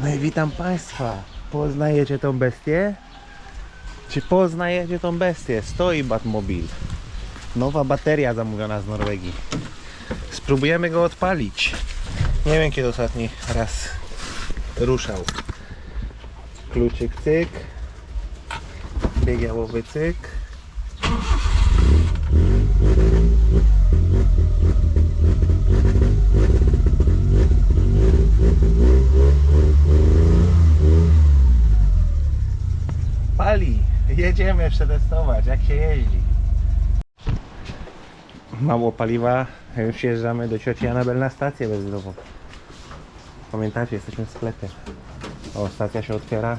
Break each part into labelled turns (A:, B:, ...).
A: No i witam Państwa. Poznajecie tą bestię? Czy poznajecie tą bestię? Stoi Batmobil. Nowa bateria zamówiona z Norwegii. Spróbujemy go odpalić. Nie wiem kiedy ostatni raz ruszał. Kluczyk cyk. Bieg jałowy cyk. Pali. Jedziemy przetestować jak się jeździ. Mało paliwa. Już jeżdżamy do cioci Anabel na stację benzynową. Pamiętacie, jesteśmy w sklepie. O, stacja się otwiera.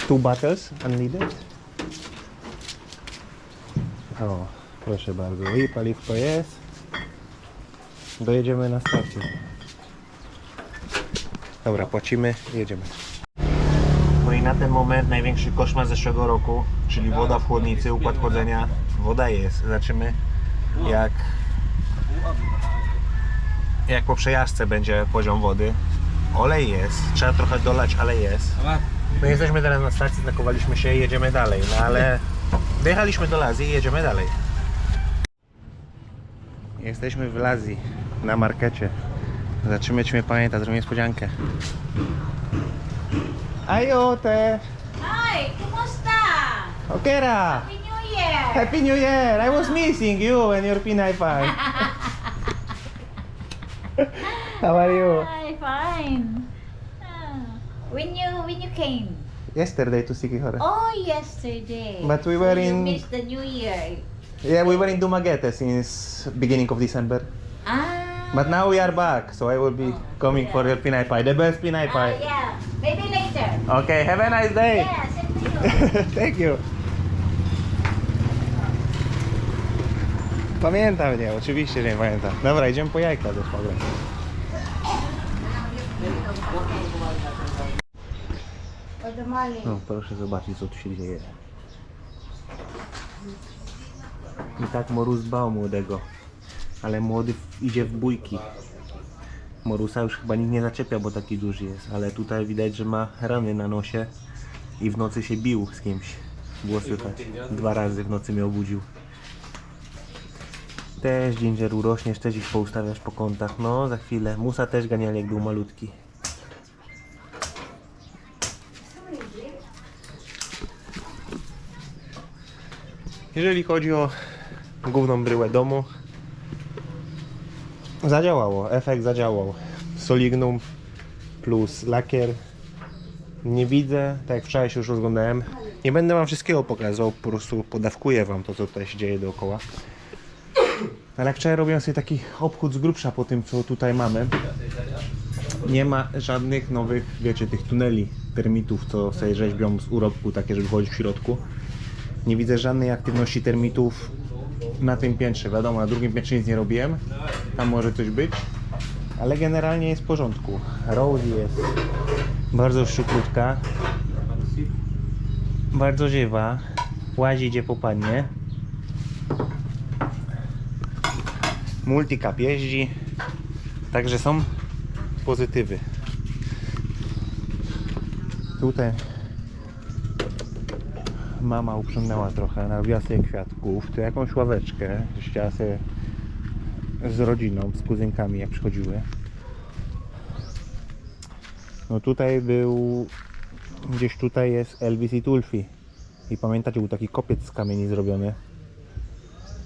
A: 2 bottles unneeded. O, proszę bardzo. I paliwko jest. Dojedziemy na stację. Dobra, płacimy i jedziemy. No i na ten moment największy koszmar zeszłego roku, czyli woda w chłodnicy, układ chłodzenia. Woda jest. Zobaczymy jak po przejażdżce będzie poziom wody. Olej jest, trzeba trochę dolać, ale jest. My jesteśmy teraz na stacji, znakowaliśmy się i jedziemy dalej, no ale dojechaliśmy do Lazji i jedziemy dalej. Jesteśmy w Lazji, na markecie. Zobaczymy, czy mnie pamięta, zrobimy niespodziankę. Ajote!
B: Hi, kumusta?
A: Okera!
B: Happy New Year!
A: Happy New Year! I was missing you and your Pinay Pie. How are you?
B: Hi, fine. When you came?
A: Yesterday to Sikihara.
B: Oh, yesterday.
A: But we were
B: You
A: in-
B: missed the New Year.
A: Yeah, we were in Dumaguete since beginning of December.
B: Ah.
A: But now we are back, so I will be coming for your Pinay Pie, the best Pinay Pie.
B: Yeah. Maybe later.
A: Okay, have a nice day.
B: Yeah, same to you.
A: Thank you. Pamiętam mnie, oczywiście, że nie pamiętam. Dobra, idziemy po jajka do szwagra. No, proszę zobaczyć, co tu się dzieje. I tak Morus bał młodego, ale młody idzie w bójki. Morusa już chyba nikt nie zaczepia, bo taki duży jest, ale tutaj widać, że ma rany na nosie i w nocy się bił z kimś. Było słychać. 2 razy w nocy mnie obudził. Też Ginger urośniesz, też ich poustawiasz po kątach. No, za chwilę. Musa też ganiali, jak był malutki. Jeżeli chodzi o główną bryłę domu, zadziałało, efekt zadziałał. Solignum plus lakier. Nie widzę, tak jak wczoraj się już rozglądałem. Nie będę wam wszystkiego pokazał, po prostu podawkuję wam to, co tutaj się dzieje dookoła. Ale jak wczoraj robiłem sobie taki obchód z grubsza po tym, co tutaj mamy, nie ma żadnych nowych, wiecie, tych tuneli termitów, co sobie rzeźbią z urobku, takie, żeby chodzić w środku. Nie widzę żadnej aktywności termitów na tym piętrze. Wiadomo, na drugim piętrze nic nie robiłem. Tam może coś być, ale generalnie jest w porządku. Rose jest bardzo szybciutka, bardzo żywa, łazi gdzie popadnie. Multicap jeździ, także są pozytywy. Tutaj mama uprzątnęła trochę, narobiła sobie kwiatków, tu jakąś ławeczkę, chciała sobie z rodziną, z kuzynkami jak przychodziły. No tutaj był, gdzieś tutaj jest Elvis i Tulfi i pamiętacie, był taki kopiec z kamieni zrobiony.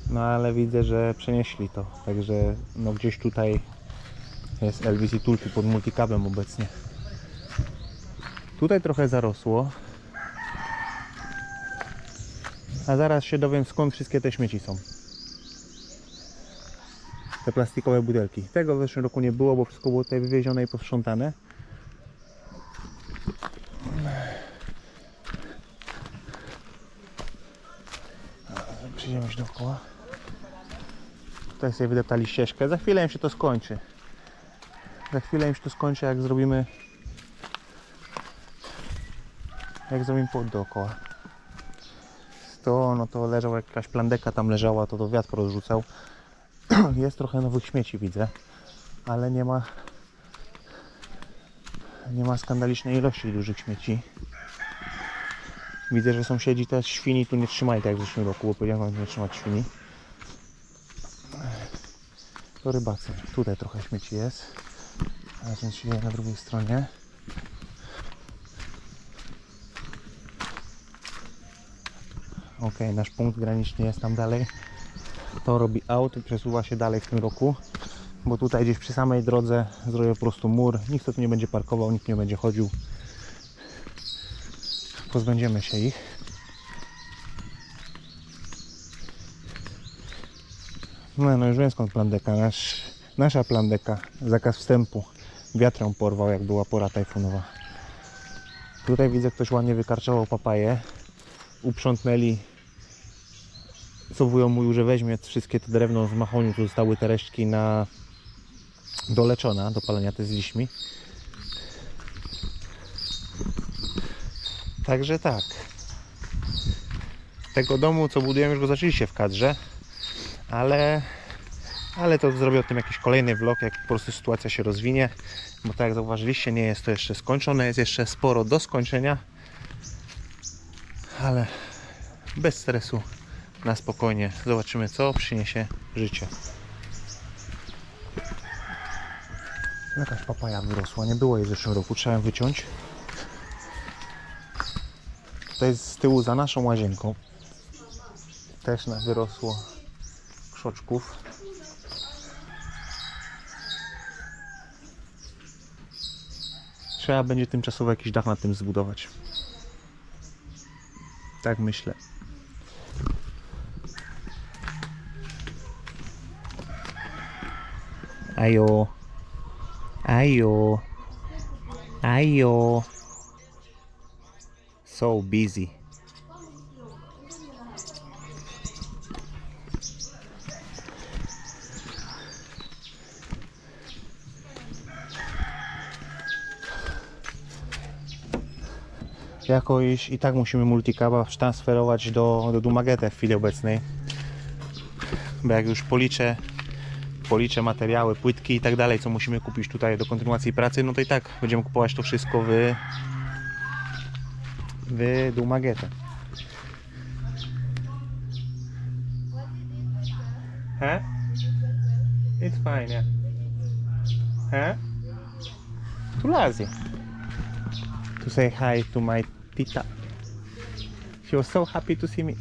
A: No ale widzę, że przenieśli to, także no gdzieś tutaj jest Elvis i Tulfi pod multicabem obecnie. Tutaj trochę zarosło. A zaraz się dowiem, skąd wszystkie te śmieci są. Te plastikowe butelki. Tego w zeszłym roku nie było, bo wszystko było tutaj wywiezione i posprzątane. Przyjdziemy się dookoła. Tutaj sobie wydeptali ścieżkę. Za chwilę im się to skończy. Za chwilę im się to skończy, jak zrobimy płot dookoła. To, no to leżała jakaś plandeka, tam leżała, to wiatr rozrzucał. Jest trochę nowych śmieci, widzę, ale nie ma Nie ma skandalicznej ilości dużych śmieci. Widzę, że sąsiedzi też świni tu nie trzymali tak jak w zeszłym roku, bo powiedziałem wam nie trzymać świni. To rybacy. Tutaj trochę śmieci jest. A więc się na drugiej stronie. Ok, nasz punkt graniczny jest tam dalej. To robi aut i przesuwa się dalej w tym roku. Bo tutaj gdzieś przy samej drodze zrobię po prostu mur. Nikt tu nie będzie parkował, nikt nie będzie chodził. Pozbędziemy się ich. No już wiem skąd plandeka. Nasza plandeka. Zakaz wstępu. Wiatr ją porwał, jak była pora tajfunowa. Tutaj widzę, ktoś ładnie wykarczował papaję. Uprzątnęli. Co wujo mówił, że weźmie wszystkie te drewno z mahoniu, tu zostały te resztki na doleczona do palenia te z liśćmi. Także tak. Tego domu, co budujemy, już go zaczęliście w kadrze, ale to zrobię o tym jakiś kolejny vlog, jak po prostu sytuacja się rozwinie, bo tak jak zauważyliście, nie jest to jeszcze skończone, jest jeszcze sporo do skończenia, ale bez stresu, na spokojnie zobaczymy, co przyniesie życie. Jakaś papaja wyrosła, nie było jej w zeszłym roku, trzeba ją wyciąć. Tutaj z tyłu za naszą łazienką też wyrosło krzoczków. Trzeba będzie tymczasowo jakiś dach nad tym zbudować. Tak myślę. Ajo. Ajo. Ajo. So busy. Jakoś i tak musimy multicaba transferować do Dumagete w chwili obecnej. Bo jak już policzę materiały, płytki i tak dalej, co musimy kupić tutaj do kontynuacji pracy, no to i tak będziemy kupować to wszystko w Dumagete. Huh? It's fine, yeah. Huh? Too lazy to say hi to my tita. She was so happy to see me.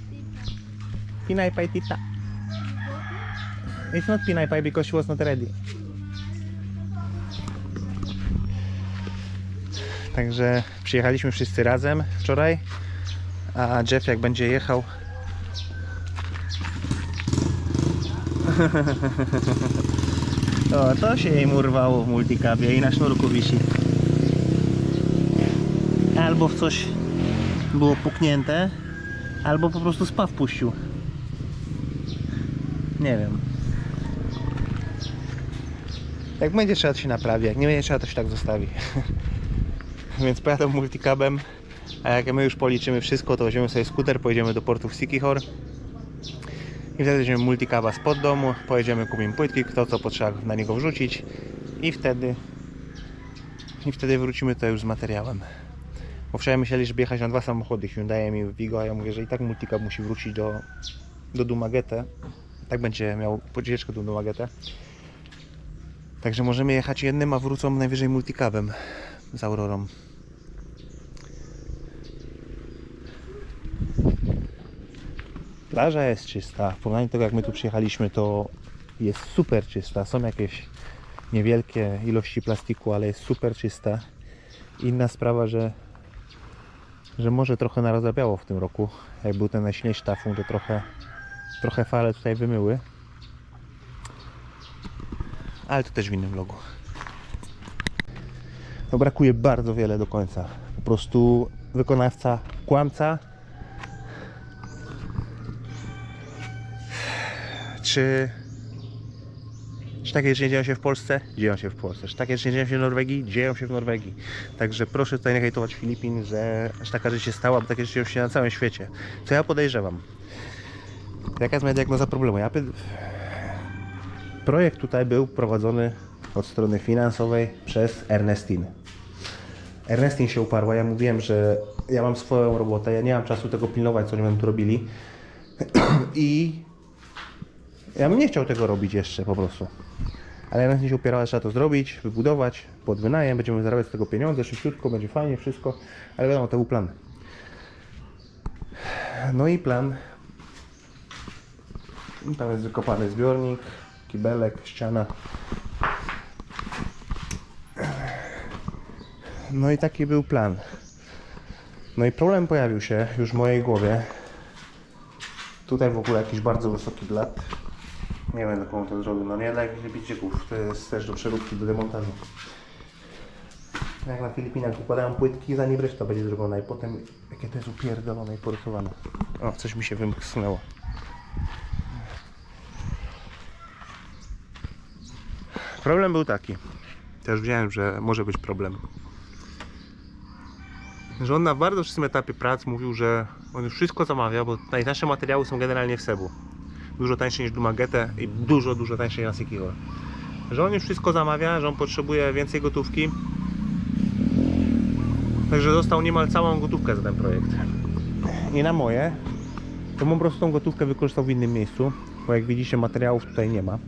A: Pinay pay tita. It's not pinay pay because she was not ready. Także przyjechaliśmy wszyscy razem wczoraj, a Jeff jak będzie jechał o, to się jej urwało w multicabie i na sznurku wisi. Albo w coś było puknięte, albo po prostu spaw puścił. Nie wiem. Jak będzie trzeba, to się naprawi, jak nie będzie trzeba, to się tak zostawi. Więc pojadę multicabem, a jak my już policzymy wszystko, to weźmiemy sobie skuter, pojedziemy do portu w Siquijor i wtedy weźmiemy multicaba spod domu, pojedziemy, kupimy płytki, kto co potrzeba na niego wrzucić i wtedy wrócimy to już z materiałem. Bo wczoraj myśleli, żeby jechać na dwa samochody, Hyundai mi Vigo, a ja mówię, że i tak multicab musi wrócić do Dumagete. Tak będzie miał podróżkę do Dumagete. Także możemy jechać jednym, a wrócą najwyżej multicabem z Aurorą. Plaża jest czysta. W porównaniu do tego, jak my tu przyjechaliśmy, to jest super czysta. Są jakieś niewielkie ilości plastiku, ale jest super czysta. Inna sprawa, że może trochę narozabiało w tym roku. Jak był ten najsilniejszy tafun, to trochę fale tutaj wymyły. Ale to też w innym vlogu. To brakuje bardzo wiele do końca. Po prostu wykonawca kłamca. Czy takie rzeczy nie dzieją się w Polsce? Dzieją się w Polsce. Czy takie rzeczy nie dzieją się w Norwegii? Dzieją się w Norwegii. Także proszę tutaj nie hejtować Filipin, że aż taka rzecz się stała, bo takie rzeczy dzieją się na całym świecie. Co ja podejrzewam? Jaka jest moja diagnoza problemu? Projekt tutaj był prowadzony od strony finansowej przez Ernestine. Ernestin się uparła, ja mówiłem, że ja mam swoją robotę, ja nie mam czasu tego pilnować, co oni będą tu robili. I ja bym nie chciał tego robić jeszcze po prostu. Ale Ernestin się upierała, że trzeba to zrobić, wybudować pod wynajem, będziemy zarabiać z tego pieniądze, szybciutko, będzie fajnie, wszystko. Ale wiadomo, to był plan. No i plan. Tam jest wykopany zbiornik, kibelek, ściana. No i taki był plan. No i problem pojawił się już w mojej głowie. Tutaj w ogóle jakiś bardzo wysoki blat. Nie wiem, komu to zrobił. No nie dla jakichś bicików. To jest też do przeróbki, do demontażu. Jak na Filipinach układają płytki, zanim reszta będzie zrobiona. I potem jakie to jest upierdolone i porysowane. O, coś mi się wymknęło. Problem był taki. Też wiedziałem, że może być problem. Że on na bardzo wczesnym etapie prac mówił, że on już wszystko zamawia, bo najtańsze materiały są generalnie w Cebu. Dużo tańsze niż Dumaguete i dużo tańsze na Siquijor. Że on już wszystko zamawia, że on potrzebuje więcej gotówki. Także dostał niemal całą gotówkę za ten projekt. I na moje, to po prostu tą gotówkę wykorzystał w innym miejscu, bo jak widzicie materiałów tutaj nie ma.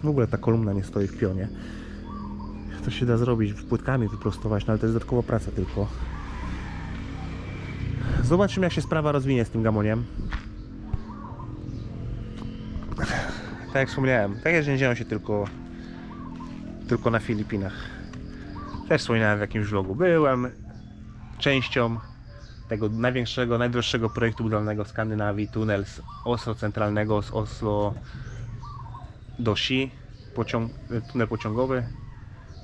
A: W ogóle ta kolumna nie stoi w pionie. To się da zrobić, płytkami wyprostować, no ale to jest dodatkowa praca tylko. Zobaczymy, jak się sprawa rozwinie z tym gamoniem. Tak jak wspomniałem, takie rzeczy nie dzieją się tylko na Filipinach. Też wspominałem w jakimś vlogu. Byłem częścią tego największego, najdroższego projektu budowlanego w Skandynawii, tunel z Oslo centralnego, z Oslo do Ski, tunel pociągowy.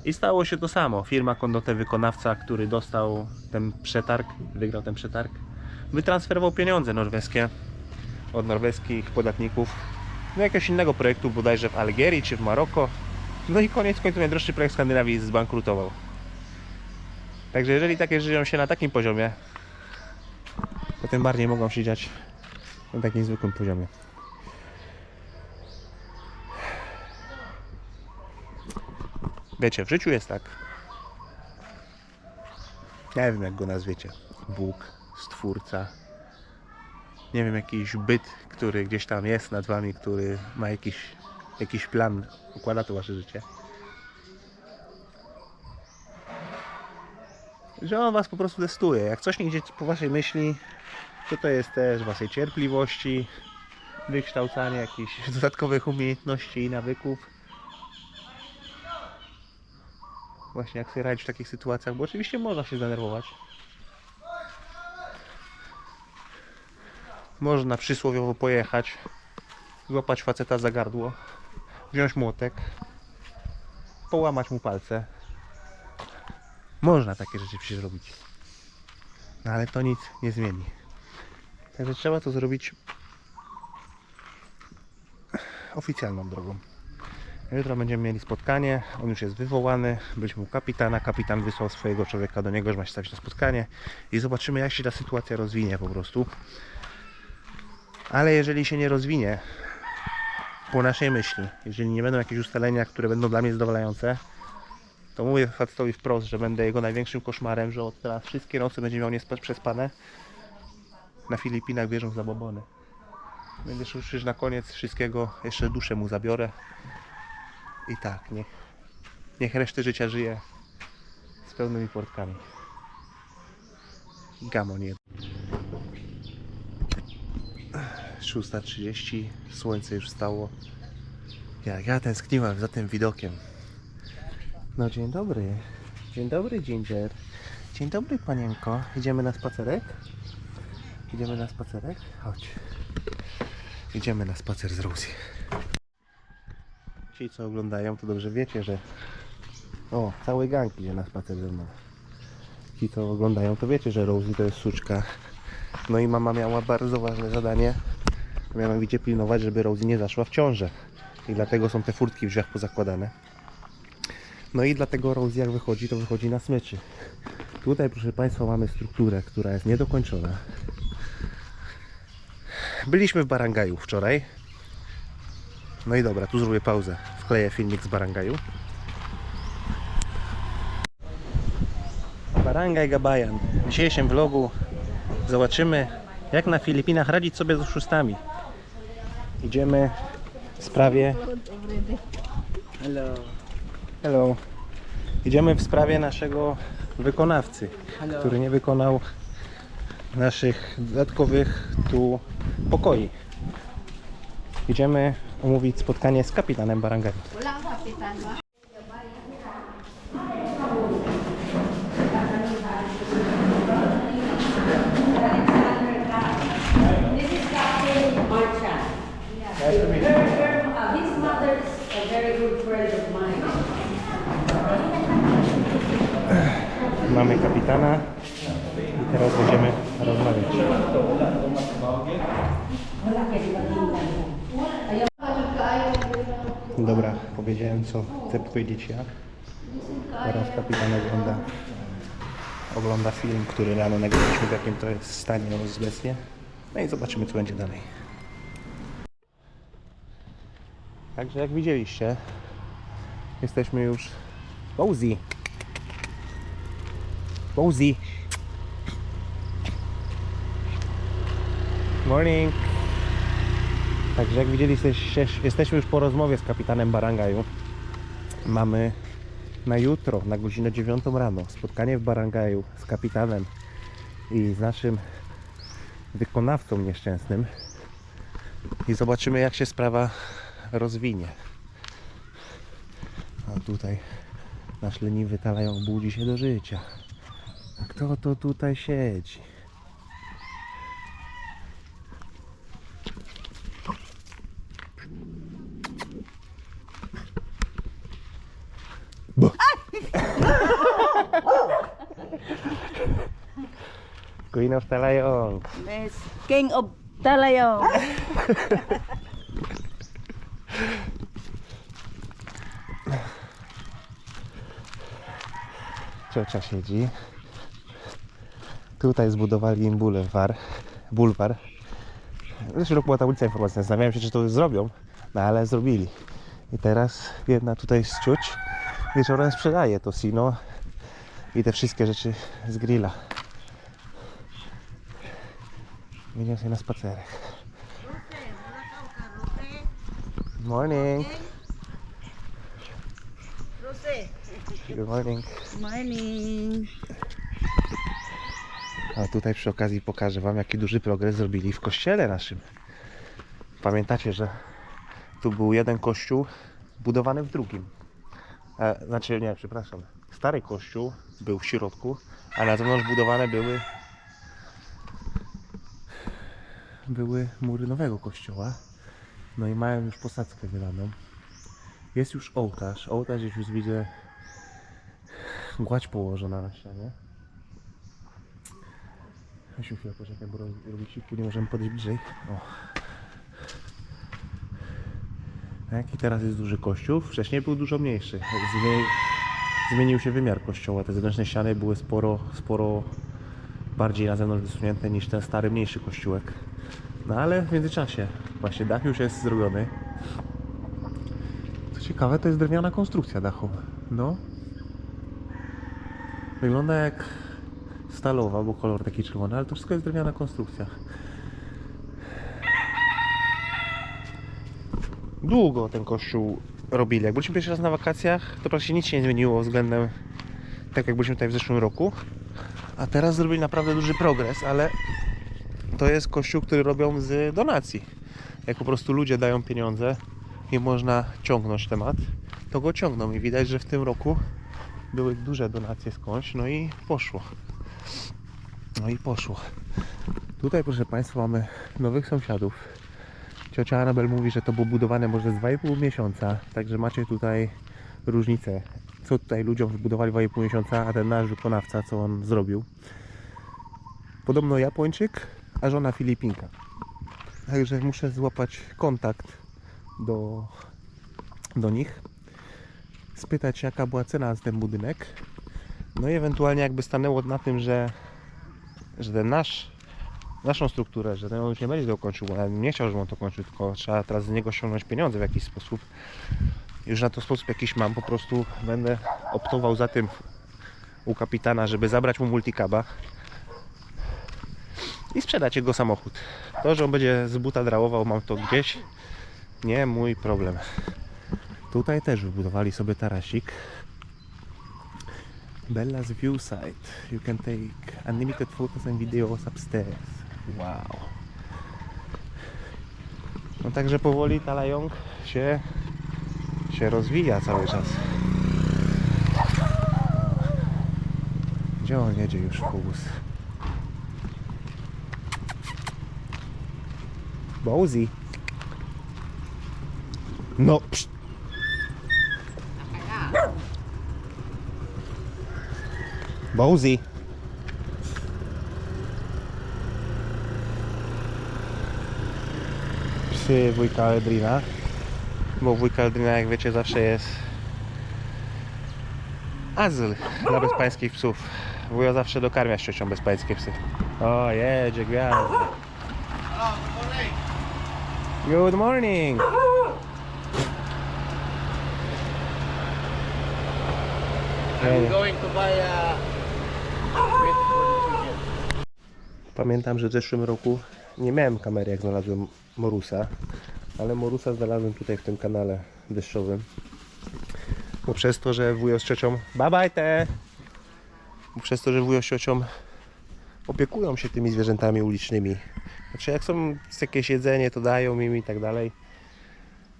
A: I stało się to samo. Firma Condotte, wykonawca, który dostał ten przetarg, wygrał ten przetarg, wytransferował pieniądze norweskie od norweskich podatników do jakiegoś innego projektu, bodajże w Algierii czy w Maroko. No i koniec końców najdroższy projekt w Skandynawii zbankrutował. Także jeżeli takie rzeczy dzieją się na takim poziomie, to tym bardziej mogą się dziać na takim zwykłym poziomie. Wiecie, w życiu jest tak. Nie wiem, jak go nazwiecie. Bóg, Stwórca. Nie wiem, jakiś byt, który gdzieś tam jest nad wami, który ma jakiś plan, układa to wasze życie. Że on was po prostu testuje. Jak coś nie idzie po waszej myśli, to jest też waszej cierpliwości, wykształcanie jakichś dodatkowych umiejętności i nawyków. Właśnie jak sobie radzić w takich sytuacjach, bo oczywiście można się zdenerwować. Można przysłowiowo pojechać, złapać faceta za gardło, wziąć młotek, połamać mu palce. Można takie rzeczy przecież robić. No ale to nic nie zmieni. Także trzeba to zrobić oficjalną drogą. Jutro będziemy mieli spotkanie, on już jest wywołany, byliśmy u kapitana, kapitan wysłał swojego człowieka do niego, że ma się stawić na spotkanie i zobaczymy, jak się ta sytuacja rozwinie po prostu. Ale jeżeli się nie rozwinie po naszej myśli, jeżeli nie będą jakieś ustalenia, które będą dla mnie zadowalające, to mówię facetowi wprost, że będę jego największym koszmarem, że od teraz wszystkie noce będzie miał nieprzespane. Na Filipinach bierzą zabobony. Będę już na koniec wszystkiego, jeszcze duszę mu zabiorę. I tak, niech resztę życia żyje z pełnymi portkami. Gamon jeden. 6:30, słońce już wstało. Jak ja tęskniłem za tym widokiem. No dzień dobry. Dzień dobry, Ginger. Dzień dobry, panienko. Idziemy na spacerek? Idziemy na spacerek? Chodź. Idziemy na spacer z Rosie. Ci, co oglądają, to dobrze wiecie, że o, cały gang idzie na spacer ze mną. Ci, co oglądają, to wiecie, że Rosie to jest suczka. No i mama miała bardzo ważne zadanie. Mianowicie pilnować, żeby Rosie nie zaszła w ciążę. I dlatego są te furtki w drzwiach pozakładane. No i dlatego Rosie jak wychodzi, to wychodzi na smyczy. Tutaj, proszę Państwa, mamy strukturę, która jest niedokończona. Byliśmy w Barangaju wczoraj. No i dobra, tu zrobię pauzę. Wkleję filmik z Barangaju. Barangay Gabayan. W dzisiejszym vlogu zobaczymy, jak na Filipinach radzić sobie z oszustami. Idziemy w sprawie... Hello. Idziemy w sprawie naszego wykonawcy, który nie wykonał naszych dodatkowych tu pokoi. Idziemy umówić spotkanie z kapitanem Barangay.
B: His mother is a very good friend of mine.
A: Mamy kapitana i teraz będziemy rozmawiać. Dobra, powiedziałem co chcę powiedzieć ja. Teraz kapitan ogląda film, który rano nagraliśmy, w jakim to jest stanie obecnie. No i zobaczymy, co będzie dalej. Także jak widzieliście, jesteśmy już Bozy. Morning. Także jak widzieliście, jesteśmy już po rozmowie z kapitanem Barangayu. Mamy na jutro, na godzinę 9 rano, spotkanie w Barangayu z kapitanem i z naszym wykonawcą nieszczęsnym. I zobaczymy, jak się sprawa rozwinie. A tutaj nasz leniwy talajon budzi się do życia. A kto to tutaj siedzi? Queen of Talayon.
C: Yes, King of Talayon.
A: Ciocia siedzi. Tutaj zbudowali im bulwar. Zresztą była ta ulica informacyjna. Zastanawiałem się, czy to już zrobią, no ale zrobili. I teraz jedna tutaj z cioć wieczorem sprzedaje to sino i te wszystkie rzeczy z grilla. Idziemy sobie na spacerek. Morning. Good morning.
C: Morning.
A: A tutaj przy okazji pokażę wam, jaki duży progres zrobili w kościele naszym. Pamiętacie, że tu był jeden kościół budowany w drugim. Znaczy nie, przepraszam. Stary kościół był w środku, a na zewnątrz budowane były mury nowego kościoła. No i mają już posadzkę wylaną. Jest już ołtarz. Ołtarz jest już, widzę, gładź położona na ścianie. Weźmy chwilę, poczekaj, bo robi siku, nie możemy podejść bliżej. O. Jaki teraz jest duży kościół? Wcześniej był dużo mniejszy. Zmienił się wymiar kościoła. Te zewnętrzne ściany były sporo bardziej na zewnątrz wysunięte niż ten stary, mniejszy kościółek. No ale w międzyczasie właśnie dach już jest zrobiony. Co ciekawe, to jest drewniana konstrukcja dachu. No. Wygląda jak stalowa, bo kolor taki czerwony, ale to wszystko jest drewniana konstrukcja. Długo ten kościół robili. Jak byliśmy pierwszy raz na wakacjach, to praktycznie nic się nie zmieniło względem tak jak byliśmy tutaj w zeszłym roku. A teraz zrobili naprawdę duży progres, ale to jest kościół, który robią z donacji. Jak po prostu ludzie dają pieniądze i można ciągnąć temat, to go ciągną i widać, że w tym roku były duże donacje skądś, no i poszło. Tutaj, proszę Państwa, mamy nowych sąsiadów. Ciocia Anabel mówi, że to było budowane może z 2,5 miesiąca, także macie tutaj różnicę, co tutaj ludziom wybudowali 2,5 miesiąca, a ten nasz wykonawca, co on zrobił. Podobno Japończyk, a żona Filipinka. Także muszę złapać kontakt do nich, spytać, jaka była cena za ten budynek. No i ewentualnie jakby stanęło na tym, że ten naszą strukturę, że ten on już nie będzie tego kończył, bo ja bym nie chciał, żeby on to kończył, tylko trzeba teraz z niego ściągnąć pieniądze w jakiś sposób. Już na to sposób jakiś mam, po prostu będę optował za tym u kapitana, żeby zabrać mu multicaba i sprzedać jego samochód. To, że on będzie z buta drałował, mam to gdzieś, nie mój problem. Tutaj też wybudowali sobie tarasik. Bella's View Site. You can take unlimited photos and videos upstairs. Wow. No także powoli Talayong się rozwija cały czas. Gdzie on jedzie już w powóz? Bowsy. No. Pszt. Bowsy. Psy wujka Eldrina. Bo wujka Eldrina, jak wiecie, zawsze jest azyl dla bezpańskich psów. Wujo zawsze dokarmia z ciocią bezpańskie psy. O, jedzie gwiazda. Good morning.
D: I'm going to buy a bed for the chicken.
A: Pamiętam, że w zeszłym roku nie miałem kamery, jak znalazłem Morusa, ale Morusa znalazłem tutaj w tym kanale deszczowym. Bo przez to, że wujo z ciocią... Bye bye te! Bo przez to, że wujo z ciocią opiekują się tymi zwierzętami ulicznymi. Znaczy jak są jakieś jedzenie, to dają im i tak dalej.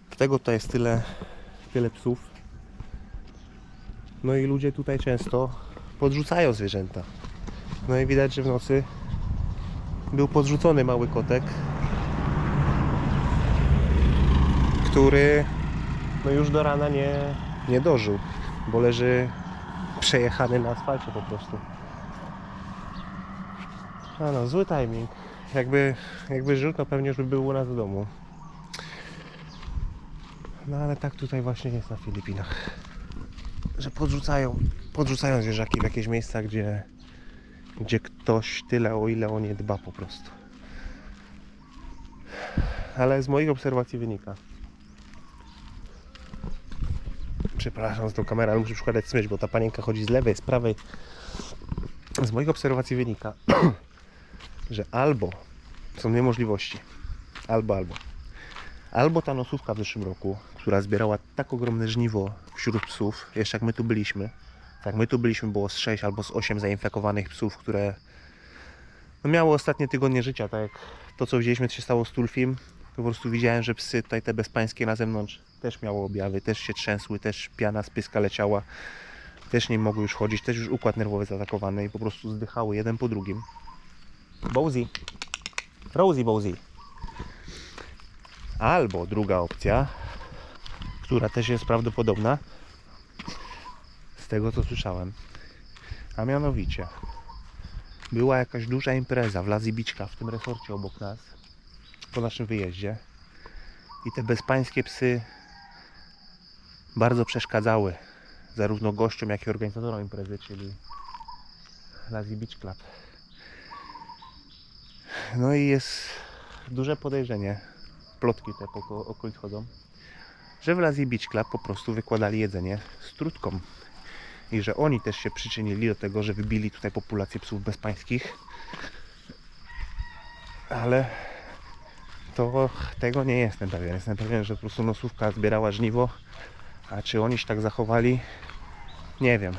A: Dlatego to jest tyle psów. No i ludzie tutaj często podrzucają zwierzęta. No i widać, że w nocy był podrzucony mały kotek, który no już do rana nie dożył, bo leży przejechany na asfalcie po prostu. A no, zły timing. Jakby żył, to pewnie już by był u nas w domu. No ale tak tutaj właśnie jest na Filipinach, że podrzucają zwierzaki w jakieś miejsca, gdzie ktoś tyle, o ile o nie dba po prostu. Ale z moich obserwacji wynika. Przepraszam, z tą kamerą, ale muszę przykładać smycz, bo ta panienka chodzi z lewej, z prawej. Z moich obserwacji wynika, że albo są dwie możliwości. Albo ta nosówka w zeszłym roku, która zbierała tak ogromne żniwo wśród psów, jeszcze jak my tu byliśmy. Tak, my tu byliśmy, było z 6 albo z 8 zainfekowanych psów, które no, miały ostatnie tygodnie życia. Tak jak to, co widzieliśmy, co się stało z Tulfim. Po prostu widziałem, że psy tutaj te bezpańskie na zewnątrz też miały objawy, też się trzęsły, też piana z pyska leciała. Też nie mogły już chodzić, też już układ nerwowy zaatakowany i po prostu zdychały jeden po drugim. Bowsy. Rosie Bowsy. Albo druga opcja, która też jest prawdopodobna, z tego co słyszałem, a mianowicie była jakaś duża impreza w Lazy Beach Club, w tym resorcie obok nas, po naszym wyjeździe, i te bezpańskie psy bardzo przeszkadzały zarówno gościom, jak i organizatorom imprezy, czyli Lazy Beach Club. No i jest duże podejrzenie, plotki te po okolic chodzą, że w Lazy Beach Club po prostu wykładali jedzenie z trutką i że oni też się przyczynili do tego, że wybili tutaj populację psów bezpańskich, ale tego nie jestem pewien. Jestem pewien, że po prostu nosówka zbierała żniwo, a czy oni się tak zachowali, nie wiem.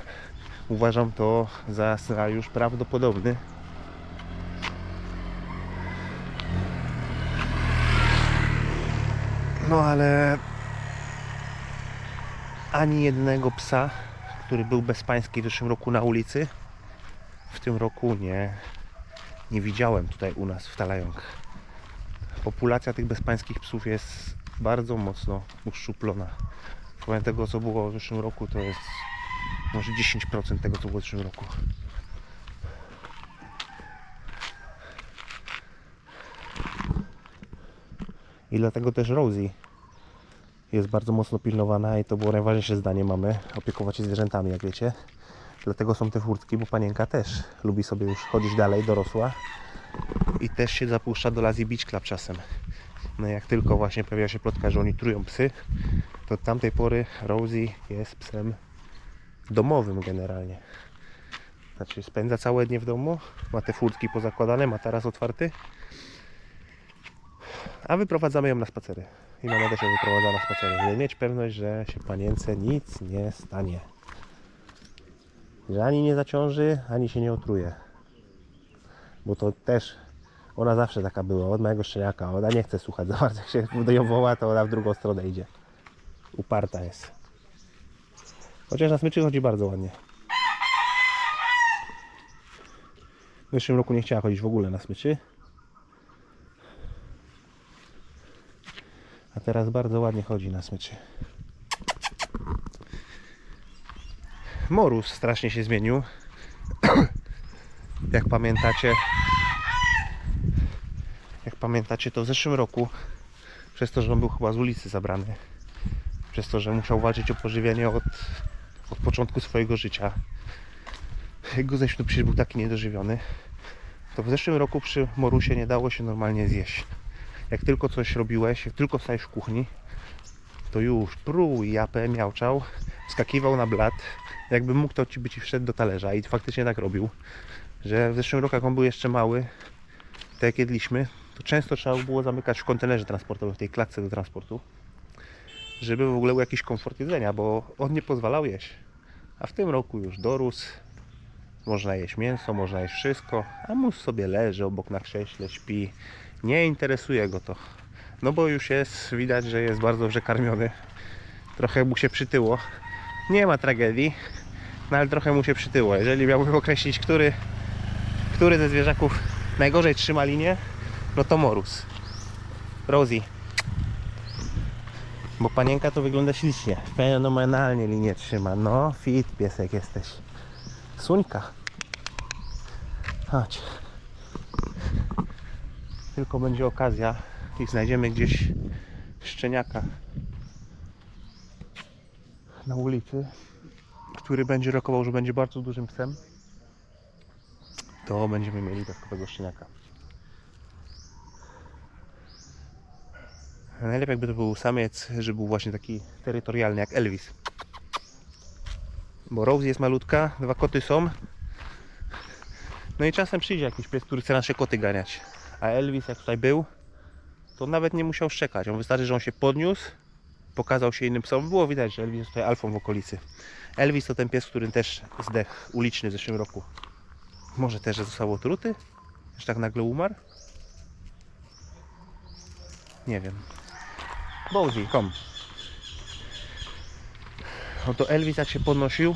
A: Uważam to za scenariusz prawdopodobny. No ale ani jednego psa, który był bezpański w zeszłym roku na ulicy, w tym roku nie widziałem tutaj u nas w Talayong. Populacja tych bezpańskich psów jest bardzo mocno uszczuplona. Powiem, tego co było w zeszłym roku to jest może 10% tego co było w zeszłym roku. I dlatego też Rosie jest bardzo mocno pilnowana i to było najważniejsze zdanie mamy, opiekować się zwierzętami, jak wiecie. Dlatego są te furtki, bo panienka też lubi sobie już chodzić dalej, dorosła i też się zapuszcza do Lazy Beach Club czasem. No jak tylko właśnie pojawia się plotka, że oni trują psy, to od tamtej pory Rosie jest psem domowym generalnie. Znaczy spędza całe dnie w domu, ma te furtki pozakładane, ma taras otwarty. A wyprowadzamy ją na spacery. I mama też ją wyprowadza na spacery, żeby mieć pewność, że się panience nic nie stanie. Że ani nie zaciąży, ani się nie otruje. Bo to też, ona zawsze taka była, od mojego szczeniaka. Ona nie chce słuchać za bardzo, jak się do ją woła, to ona w drugą stronę idzie. Uparta jest. Chociaż na smyczy chodzi bardzo ładnie. W zeszłym roku nie chciała chodzić w ogóle na smyczy. A teraz bardzo ładnie chodzi na smyczy. Morus strasznie się zmienił. Jak pamiętacie, to w zeszłym roku, przez to, że on był chyba z ulicy zabrany, przez to, że musiał walczyć o pożywienie od początku swojego życia, jak go zeszł, to przecież był taki niedożywiony, to w zeszłym roku przy Morusie nie dało się normalnie zjeść. Jak tylko coś robiłeś, jak tylko stałeś w kuchni, to już pruł i japę, miauczał, skakiwał na blat. Jakby mógł, to by ci wszedł do talerza i faktycznie tak robił. Że w zeszłym roku, jak on był jeszcze mały, tak jak jedliśmy, to często trzeba było zamykać w kontenerze transportowym, w tej klatce do transportu, żeby w ogóle był jakiś komfort jedzenia, bo on nie pozwalał jeść. A w tym roku już dorósł, można jeść mięso, można jeść wszystko, a mus sobie leży obok na krześle, śpi. Nie interesuje go to. No bo już jest, widać, że jest bardzo dobrze karmiony. Trochę mu się przytyło. Nie ma tragedii, no ale trochę mu się przytyło. Jeżeli miałbym określić, który ze zwierzaków najgorzej trzyma linię, no to Morus. Rosie. Bo panienka to wygląda ślicznie. Fenomenalnie linię trzyma. No, fit piesek jesteś. Suńka. Chodź. Tylko będzie okazja i znajdziemy gdzieś szczeniaka na ulicy, który będzie rokował, że będzie bardzo dużym psem, to będziemy mieli takowego szczeniaka. Najlepiej jakby to był samiec, żeby był właśnie taki terytorialny jak Elvis. Bo Rosie jest malutka, 2 koty są. No i czasem przyjdzie jakiś pies, który chce nasze koty ganiać. A Elvis jak tutaj był, to nawet nie musiał szczekać. On wystarczy, że on się podniósł, pokazał się innym psom. Było widać, że Elvis jest tutaj alfą w okolicy. Elvis to ten pies, który też zdechł, uliczny w zeszłym roku. Może też, że został otruty? Że tak nagle umarł? Nie wiem. Bozy, kom. Oto Elvis jak się podnosił,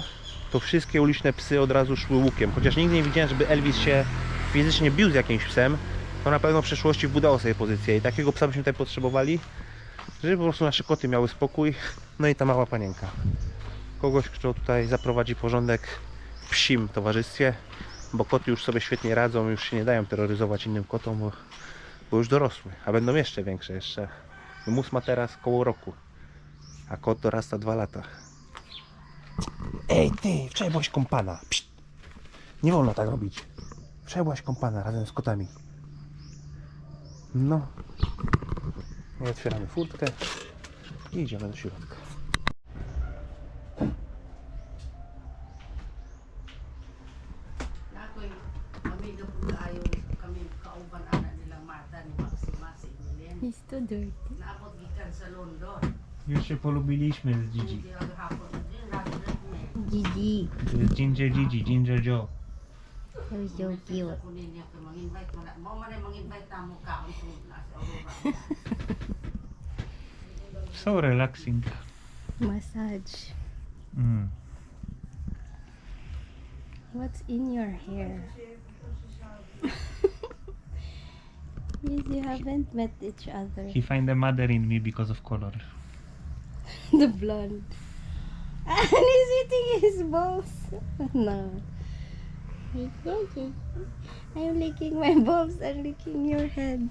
A: to wszystkie uliczne psy od razu szły łukiem. Chociaż nigdy nie widziałem, żeby Elvis się fizycznie bił z jakimś psem, to na pewno w przeszłości wbudował sobie pozycję. I takiego psa byśmy tutaj potrzebowali, żeby po prostu nasze koty miały spokój. No i ta mała panienka. Kogoś, kto tutaj zaprowadzi porządek w psim towarzystwie, bo koty już sobie świetnie radzą, już się nie dają terroryzować innym kotom, bo już dorosły, a będą jeszcze większe. Jeszcze mus ma teraz koło roku, a kot dorasta 2 lata. Ej ty, wczoraj byłaś kąpana. Pszt. Nie wolno tak robić. Wczoraj byłaś kąpana razem z kotami. No. I otwieramy furtkę i idziemy do środka.
B: Ako'y amiga po tayo kami kauban anak nilang Marta ni Maxima sa Emilian.
C: He's too dirty.
B: Naabot gikan sa London.
A: Już się polubiliśmy z Gigi.
B: Hindi lang hapon din lagi na
C: Gigi.
A: To jest Ginger Gigi, Ginger Joe.
C: You're so cute.
B: Ako niya ko mang-invite mo man ay mang-invite na mo kaon to na sa Aurora.
E: So relaxing.
C: Massage. What's in your hair? Yes, you haven't met each other.
E: He find the mother in me because of color.
C: The blonde. And he's eating his balls. No. I'm licking my balls and licking your head.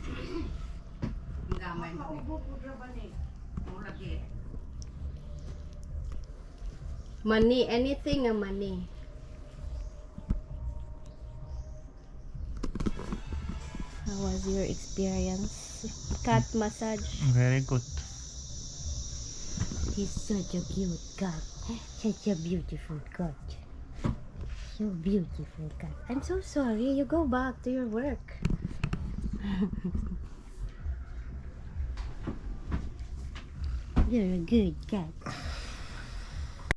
B: Gamay mo. Mo lagi.
C: Money, anything a money. How was your experience? Cat massage.
E: Very good.
C: He's such a cute cat. Such a beautiful cat. So beautiful cat. I'm so sorry. You go back to your work. You're a good cat.